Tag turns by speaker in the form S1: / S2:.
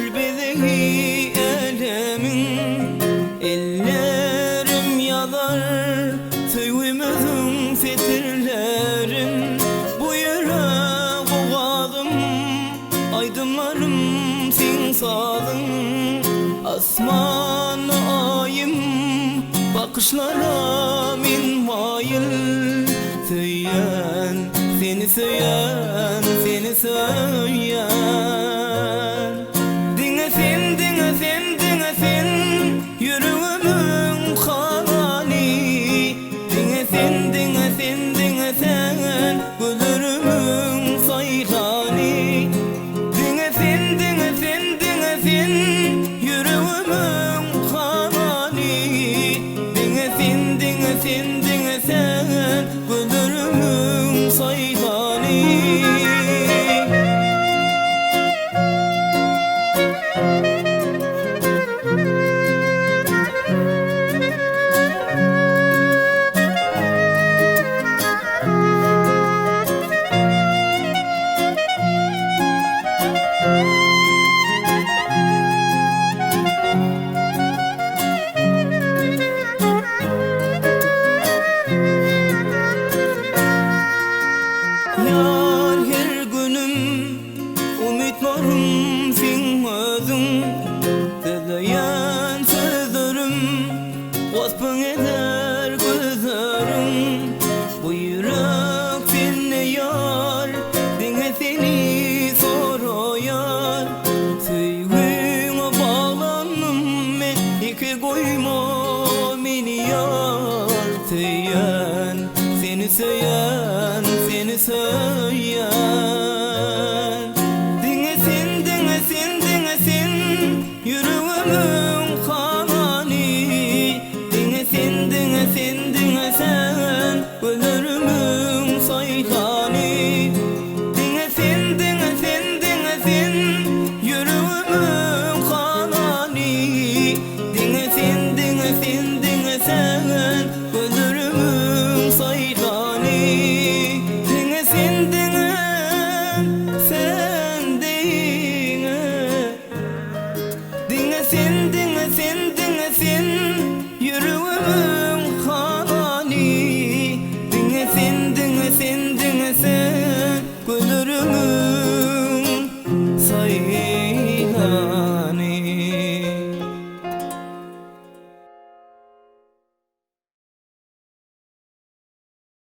S1: Gülbedeği elemin ellerim yalar, tüyümüzün fetirlerin bu yürek oğadım, aydınlarım sen sağlın. Asman ayım bakışlara min mayıl, söyleyen seni söyleyen, seni söyleyen. Dinlesin, dinlesin, dinlesin yüreğimin hali. Dinlesin, dinlesin, dinlesin gözlerimin sayhali. Dinlesin, dinlesin, dinlesin yüreğimin hali. Dinlesin, dinlesin, dinlesin gözlerimin sayhali. Yar her günüm umutlarım